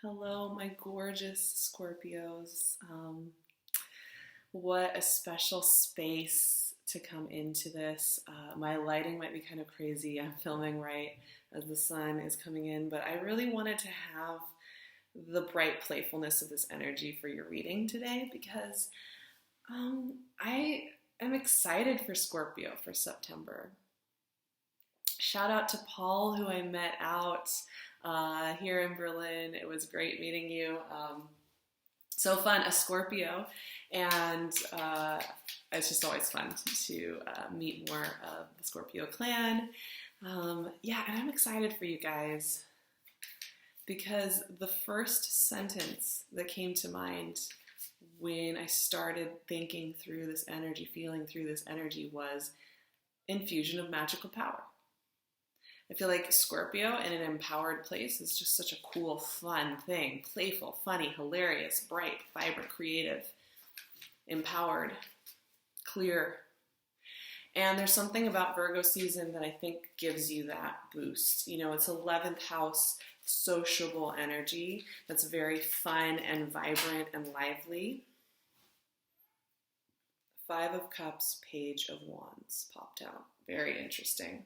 Hello, my gorgeous Scorpios. What a special space to come into this. My lighting might be kind of crazy. I'm filming right as the sun is coming in, but I really wanted to have the bright playfulness of this energy for your reading today because I am excited for Scorpio for September. Shout out to Paul, who I met out here in Berlin. It was great meeting you. So fun, a Scorpio, and it's just always fun to meet more of the Scorpio clan. Yeah, and I'm excited for you guys because the first sentence that came to mind when I started thinking through this energy, feeling through this energy, was infusion of magical power. I feel like Scorpio in an empowered place is just such a cool, fun thing. Playful, funny, hilarious, bright, vibrant, creative, empowered, clear. And there's something about Virgo season that I think gives you that boost. You know, it's 11th house, sociable energy that's very fun and vibrant and lively. Five of Cups, Page of Wands popped out. Very interesting.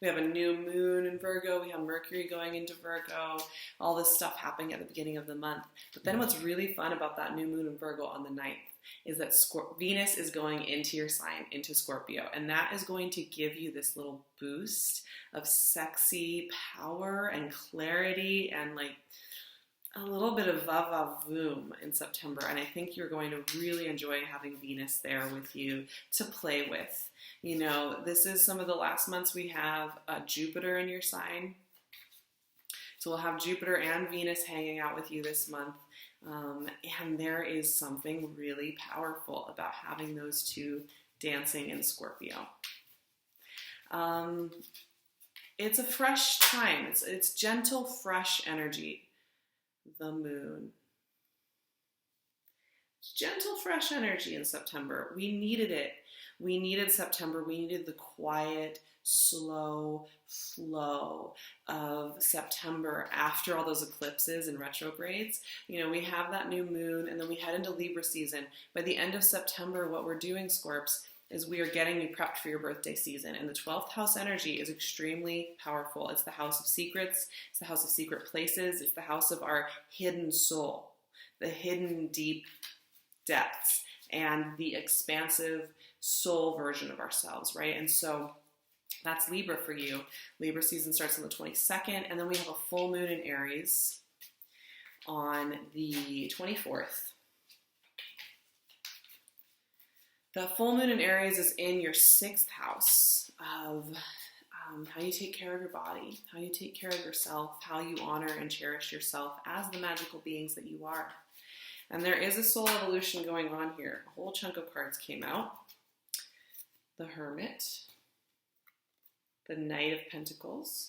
We have a new moon in Virgo. We have Mercury going into Virgo. All this stuff happening at the beginning of the month. But then what's really fun about that new moon in Virgo on the 9th is that Venus is going into your sign, into Scorpio. And that is going to give you this little boost of sexy power and clarity and like a little bit of va-va-voom in September. And I think you're going to really enjoy having Venus there with you to play with. You know, this is some of the last months we have Jupiter in your sign. So we'll have Jupiter and Venus hanging out with you this month. And there is something really powerful about having those two dancing in Scorpio. It's a fresh time. It's gentle, fresh energy. The moon. Gentle, fresh energy in September. We needed it. We needed September. We needed the quiet, slow flow of September after all those eclipses and retrogrades. You know, we have that new moon and then we head into Libra season. By the end of September, what we're doing, Scorps, is we are getting you prepped for your birthday season. And the 12th house energy is extremely powerful. It's the house of secrets. It's the house of secret places. It's the house of our hidden soul, the hidden deep depths, and the expansive soul version of ourselves, right? And so that's Libra for you. Libra season starts on the 22nd, and then we have a full moon in Aries on the 24th. The full moon in Aries is in your 6th house of how you take care of your body, how you take care of yourself, how you honor and cherish yourself as the magical beings that you are. And there is a soul evolution going on here. A whole chunk of cards came out. The Hermit, the Knight of Pentacles,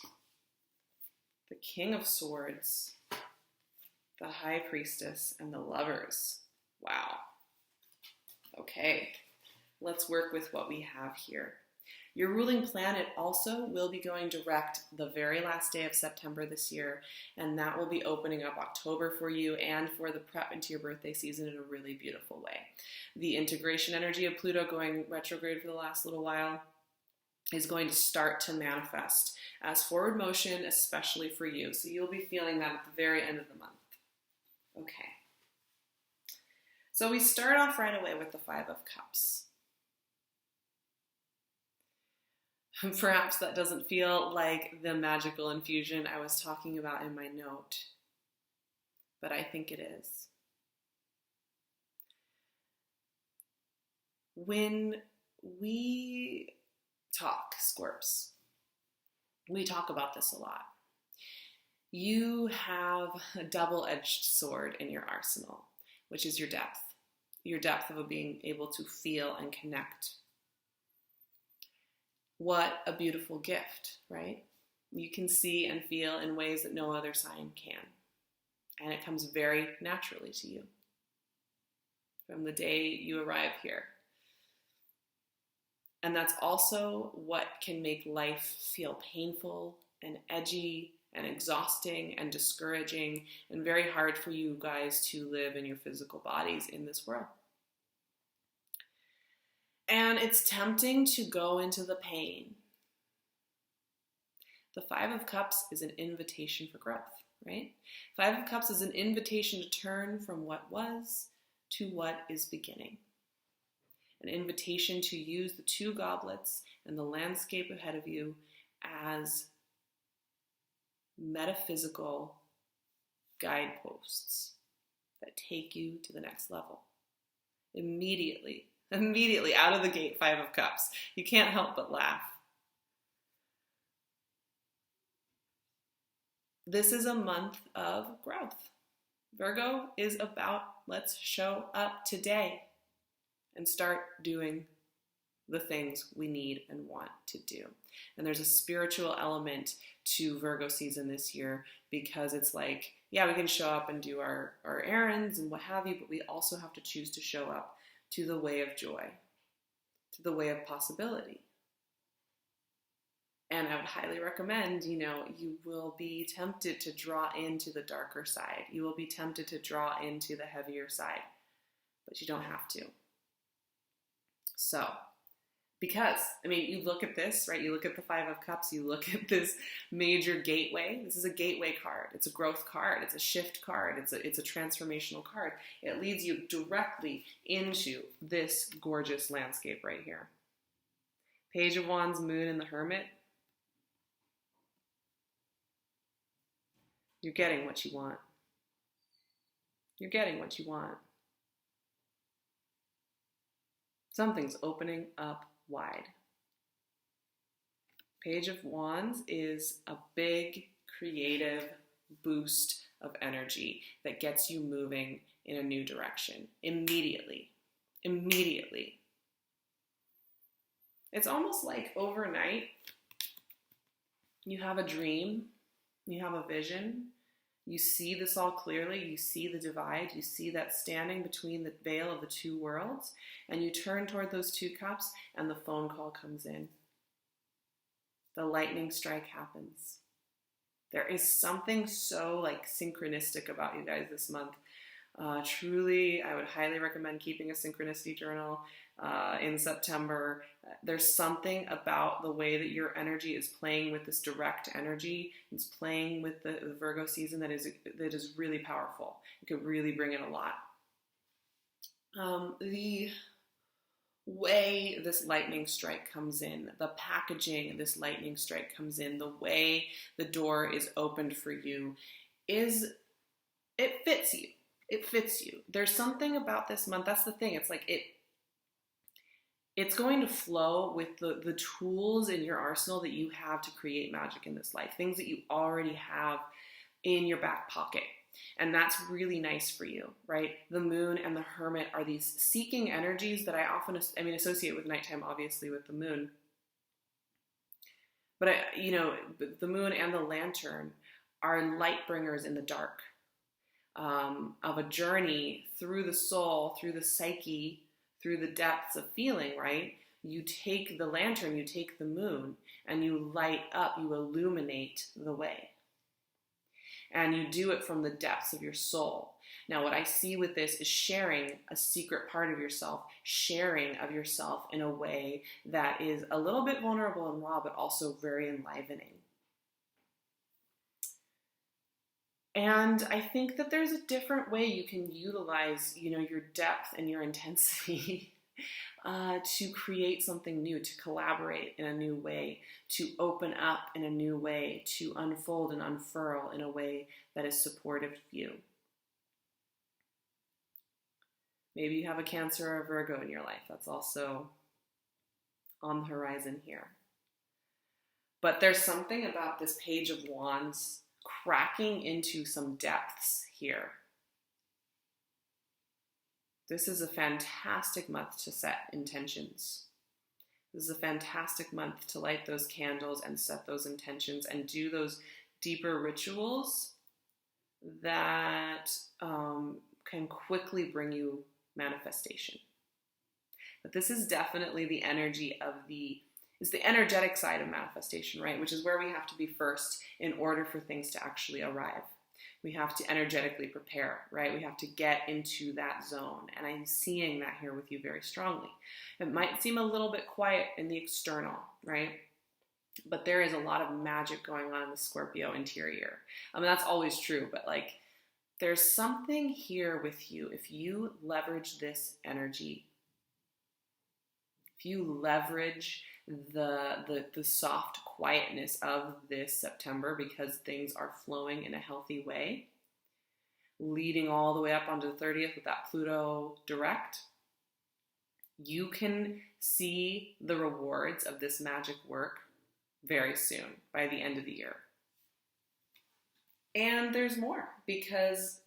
the King of Swords, the High Priestess, and the Lovers. Wow. Okay, let's work with what we have here. Your ruling planet also will be going direct the very last day of September this year, and that will be opening up October for you and for the prep into your birthday season in a really beautiful way. The integration energy of Pluto going retrograde for the last little while is going to start to manifest as forward motion, especially for you. So you'll be feeling that at the very end of the month. Okay. So we start off right away with the Five of Cups. Perhaps that doesn't feel like the magical infusion I was talking about in my note, but I think it is. When we talk, Scorps, we talk about this a lot. You have a double-edged sword in your arsenal, which is your depth of being able to feel and connect. What a beautiful gift, right? You can see and feel in ways that no other sign can. And it comes very naturally to you from the day you arrive here. And that's also what can make life feel painful and edgy and exhausting and discouraging and very hard for you guys to live in your physical bodies in this world. And it's tempting to go into the pain. The Five of Cups is an invitation for growth, right? Five of Cups is an invitation to turn from what was to what is beginning. An invitation to use the two goblets and the landscape ahead of you as metaphysical guideposts that take you to the next level. Immediately out of the gate, Five of Cups. You can't help but laugh. This is a month of growth. Virgo is about let's show up today and start doing the things we need and want to do. And there's a spiritual element to Virgo season this year because it's like, yeah, we can show up and do our errands and what have you, but we also have to choose to show up to the way of joy, to the way of possibility. And I would highly recommend, you will be tempted to draw into the darker side. You will be tempted to draw into the heavier side, but you don't have to. So, because, you look at this, right? You look at the Five of Cups, you look at this major gateway. This is a gateway card. It's a growth card. It's a shift card. It's a transformational card. It leads you directly into this gorgeous landscape right here. Page of Wands, Moon, and the Hermit. You're getting what you want. You're getting what you want. Something's opening up wide. Page of Wands is a big creative boost of energy that gets you moving in a new direction immediately. It's almost like overnight you have a dream, you have a vision, you see this all clearly, you see the divide, you see that standing between the veil of the two worlds, and you turn toward those two cups and the phone call comes in. The lightning strike happens. There is something so synchronistic about you guys this month. Truly, I would highly recommend keeping a synchronicity journal in September. There's something about the way that your energy is playing with this direct energy. It's playing with the Virgo season that is really powerful. It could really bring in a lot. The way this lightning strike comes in, the packaging this lightning strike comes in, the way the door is opened for you it fits you. It fits you. There's something about this month. That's the thing. It's like it's going to flow with the tools in your arsenal that you have to create magic in this life. Things that you already have in your back pocket. And that's really nice for you, right? The Moon and the Hermit are these seeking energies that I often, associate with nighttime, obviously, with the Moon. But, the Moon and the Lantern are light bringers in the dark. Of a journey through the soul, through the psyche, through the depths of feeling, right? You take the lantern, you take the moon, and you light up, you illuminate the way. And you do it from the depths of your soul. Now, what I see with this is sharing a secret part of yourself, sharing of yourself in a way that is a little bit vulnerable and raw, but also very enlivening. And I think that there's a different way you can utilize, your depth and your intensity to create something new, to collaborate in a new way, to open up in a new way, to unfold and unfurl in a way that is supportive of you. Maybe you have a Cancer or a Virgo in your life. That's also on the horizon here. But there's something about this Page of Wands cracking into some depths here. This is a fantastic month to set intentions. This is a fantastic month to light those candles and set those intentions and do those deeper rituals that can quickly bring you manifestation. But this is definitely the energy of it's the energetic side of manifestation, right? Which is where we have to be first in order for things to actually arrive. We have to energetically prepare, right? We have to get into that zone. And I'm seeing that here with you very strongly. It might seem a little bit quiet in the external, right? But there is a lot of magic going on in the Scorpio interior. I mean, that's always true, but like there's something here with you. If you leverage this energy, if you leverage the soft quietness of this September, because things are flowing in a healthy way, leading all the way up onto the 30th with that Pluto direct, you can see the rewards of this magic work very soon, by the end of the year. And there's more, because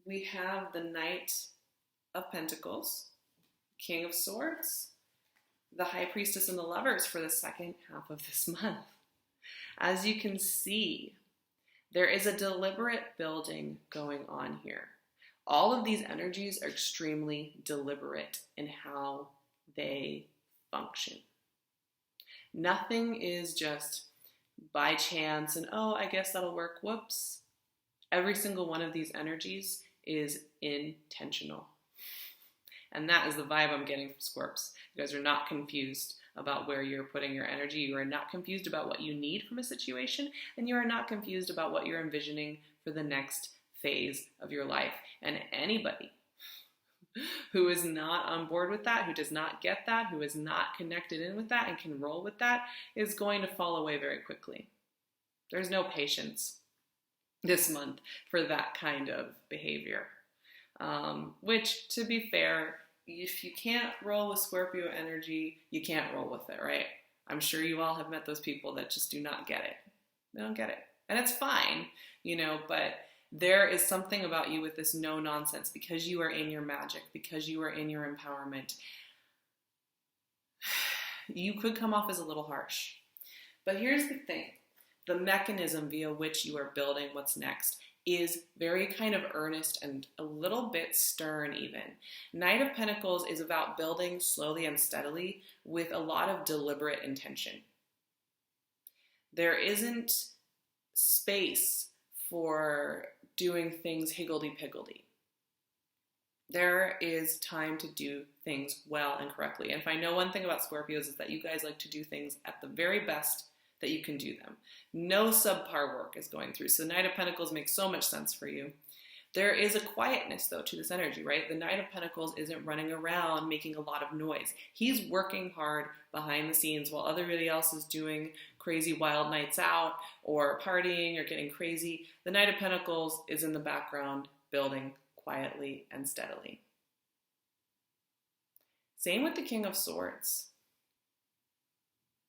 we have the Knight of Pentacles, King of Swords, the High Priestess, and the Lovers for the second half of this month. As you can see, there is a deliberate building going on here. All of these energies are extremely deliberate in how they function. Nothing is just by chance and, oh, I guess that'll work, whoops. Every single one of these energies is intentional. And that is the vibe I'm getting from Scorps. You guys are not confused about where you're putting your energy. You are not confused about what you need from a situation, and you are not confused about what you're envisioning for the next phase of your life. And anybody who is not on board with that, who does not get that, who is not connected in with that and can roll with that, is going to fall away very quickly. There's no patience this month for that kind of behavior. Which, to be fair, if you can't roll with Scorpio energy, you can't roll with it, right? I'm sure you all have met those people that just do not get it. They don't get it. And it's fine, but there is something about you with this no nonsense, because you are in your magic, because you are in your empowerment. You could come off as a little harsh. But here's the thing. The mechanism via which you are building what's next is very kind of earnest and a little bit stern even. Knight of Pentacles is about building slowly and steadily with a lot of deliberate intention. There isn't space for doing things higgledy-piggledy. There is time to do things well and correctly. And if I know one thing about Scorpios, is that you guys like to do things at the very best that you can do them. No subpar work is going through. So Knight of Pentacles makes so much sense for you. There is a quietness, though, to this energy, right? The Knight of Pentacles isn't running around making a lot of noise. He's working hard behind the scenes while everybody else is doing crazy wild nights out or partying or getting crazy. The Knight of Pentacles is in the background building quietly and steadily. Same with the King of Swords.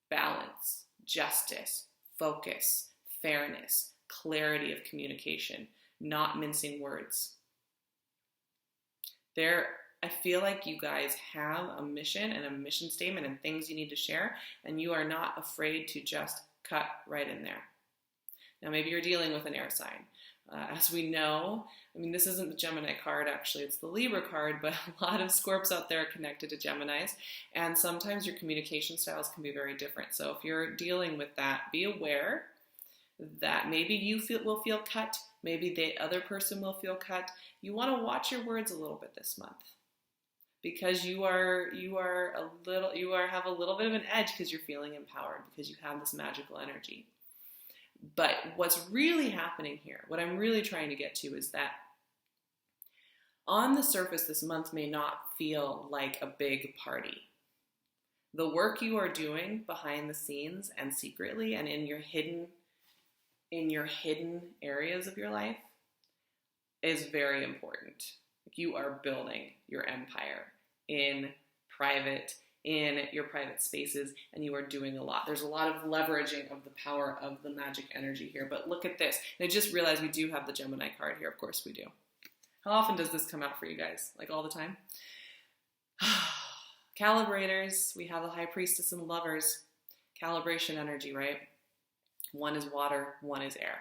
Balance, justice, focus, fairness, clarity of communication, not mincing words. I feel like you guys have a mission and a mission statement and things you need to share, and you are not afraid to just cut right in there. Now, maybe you're dealing with an air sign. As we know, this isn't the Gemini card, actually, it's the Libra card, but a lot of Scorps out there are connected to Geminis, and sometimes your communication styles can be very different. So if you're dealing with that, be aware that maybe you will feel cut, maybe the other person will feel cut. You want to watch your words a little bit this month, because you have a little bit of an edge because you're feeling empowered, because you have this magical energy. But what's really happening here, what I'm really trying to get to, is that on the surface, this month may not feel like a big party. The work you are doing behind the scenes and secretly and in your hidden areas of your life is very important. You are building your empire in your private spaces, and you are doing a lot. There's a lot of leveraging of the power of the magic energy here. But look at this. And I just realized we do have the Gemini card here. Of course we do. How often does this come out for you guys? Like all the time? Calibrators. We have the High Priestess and Lovers. Calibration energy, right? One is water, one is air.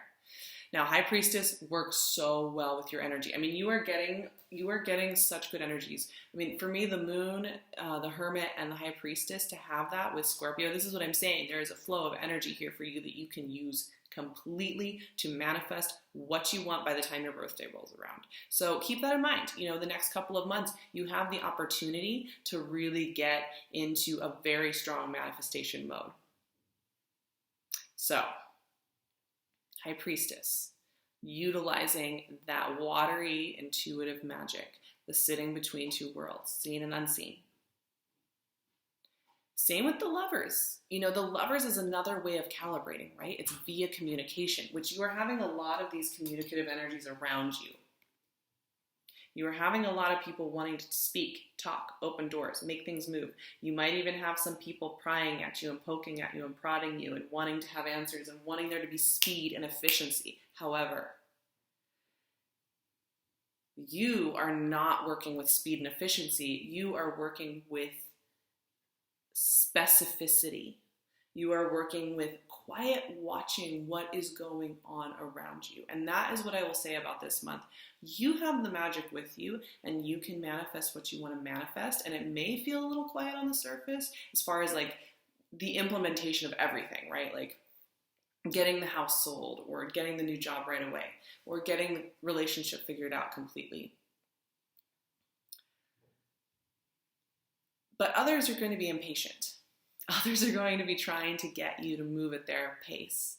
Now, High Priestess works so well with your energy. I mean, you are getting such good energies. I mean, for me, the Moon, the Hermit, and the High Priestess, to have that with Scorpio, this is what I'm saying. There is a flow of energy here for you that you can use completely to manifest what you want by the time your birthday rolls around. So keep that in mind. You know, the next couple of months, you have the opportunity to really get into a very strong manifestation mode. So, High Priestess, utilizing that watery, intuitive magic, the sitting between two worlds, seen and unseen. Same with the Lovers. You know, the Lovers is another way of calibrating, right? It's via communication, which you are having a lot of these communicative energies around you. You are having a lot of people wanting to speak, talk, open doors, make things move. You might even have some people prying at you and poking at you and prodding you and wanting to have answers and wanting there to be speed and efficiency. However, you are not working with speed and efficiency. You are working with specificity. You are working with quiet watching what is going on around you. And that is what I will say about this month. You have the magic with you and you can manifest what you want to manifest. And it may feel a little quiet on the surface as far as like the implementation of everything, right? Like getting the house sold or getting the new job right away or getting the relationship figured out completely. But others are going to be impatient. Others are going to be trying to get you to move at their pace,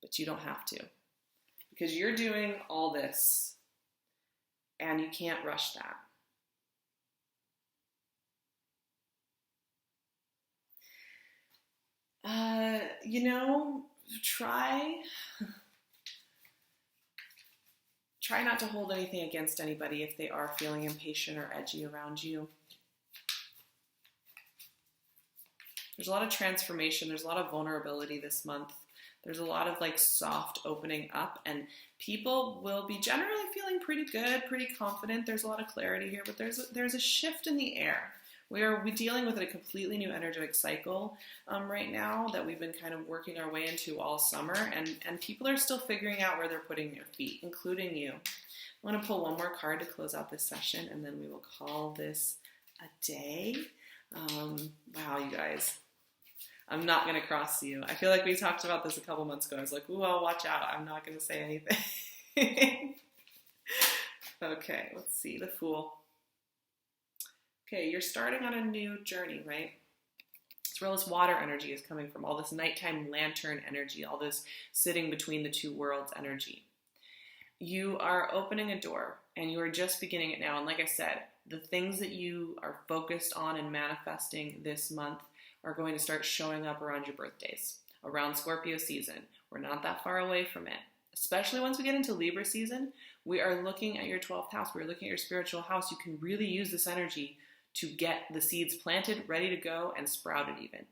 but you don't have to because you're doing all this and you can't rush that. You know, try not to hold anything against anybody if they are feeling impatient or edgy around you. There's a lot of transformation. There's a lot of vulnerability this month. There's a lot of like soft opening up and people will be generally feeling pretty good, pretty confident. There's a lot of clarity here, but there's a shift in the air. We're dealing with a completely new energetic cycle right now that we've been kind of working our way into all summer and people are still figuring out where they're putting their feet, including you. I want to pull one more card to close out this session and then we will call this a day. Wow, you guys. I'm not going to cross you. I feel like we talked about this a couple months ago. I was like, ooh, I'll watch out. I'm not going to say anything. Okay, let's see. The Fool. Okay, you're starting on a new journey, right? It's where all this water energy is coming from, all this nighttime lantern energy, all this sitting between the two worlds energy. You are opening a door, and you are just beginning it now. And like I said, the things that you are focused on and manifesting this month are going to start showing up around your birthdays, around Scorpio season. We're not that far away from it. Especially once we get into Libra season, we are looking at your 12th house. We're looking at your spiritual house. You can really use this energy to get the seeds planted, ready to go, and sprouted even.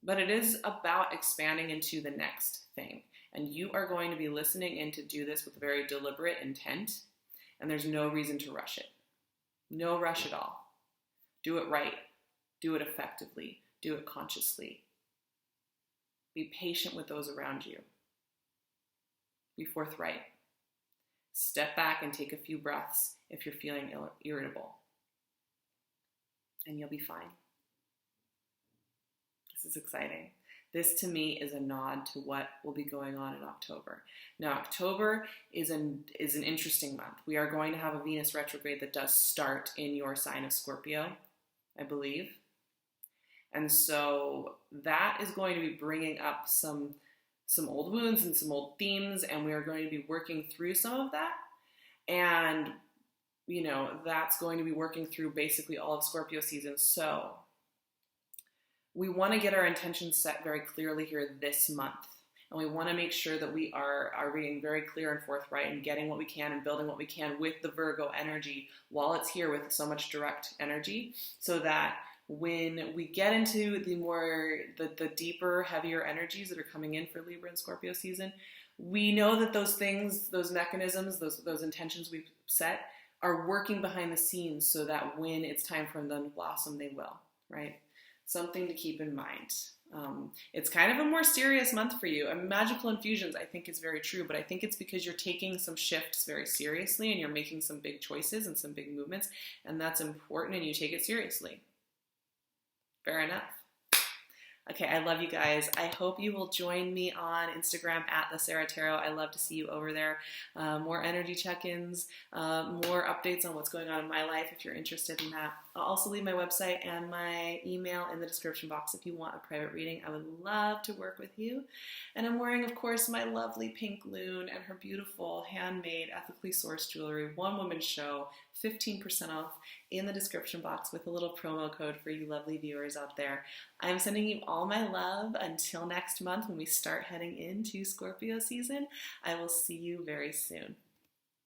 But it is about expanding into the next thing. And you are going to be listening in to do this with very deliberate intent. And there's no reason to rush it. No rush at all. Do it right. Do it effectively. Do it consciously. Be patient with those around you. Be forthright. Step back and take a few breaths if you're feeling irritable. And you'll be fine. This is exciting. This to me is a nod to what will be going on in October. Now, October is an interesting month. We are going to have a Venus retrograde that does start in your sign of Scorpio, I believe. And so that is going to be bringing up some old wounds and some old themes, and we are going to be working through some of that. And, you know, that's going to be working through basically all of Scorpio season. So we want to get our intentions set very clearly here this month. And we want to make sure that we are being very clear and forthright and getting what we can and building what we can with the Virgo energy while it's here with so much direct energy, so that when we get into the deeper, heavier energies that are coming in for Libra and Scorpio season, we know that those things, those mechanisms, those intentions we've set are working behind the scenes so that when it's time for them to blossom, they will, right? Something to keep in mind. It's kind of a more serious month for you. I mean, magical infusions, I think, is very true, but I think it's because you're taking some shifts very seriously and you're making some big choices and some big movements, and that's important, and you take it seriously. Fair enough. Okay, I love you guys. I hope you will join me on Instagram at the Sarah Tarot. I love to see you over there. More energy check-ins, more updates on what's going on in my life if you're interested in that. I'll also leave my website and my email in the description box if you want a private reading. I would love to work with you. And I'm wearing, of course, my lovely PinkLune and her beautiful handmade, ethically sourced jewelry, one-woman show, 15% off in the description box with a little promo code for you lovely viewers out there. I'm sending you all my love until next month when we start heading into Scorpio season. I will see you very soon.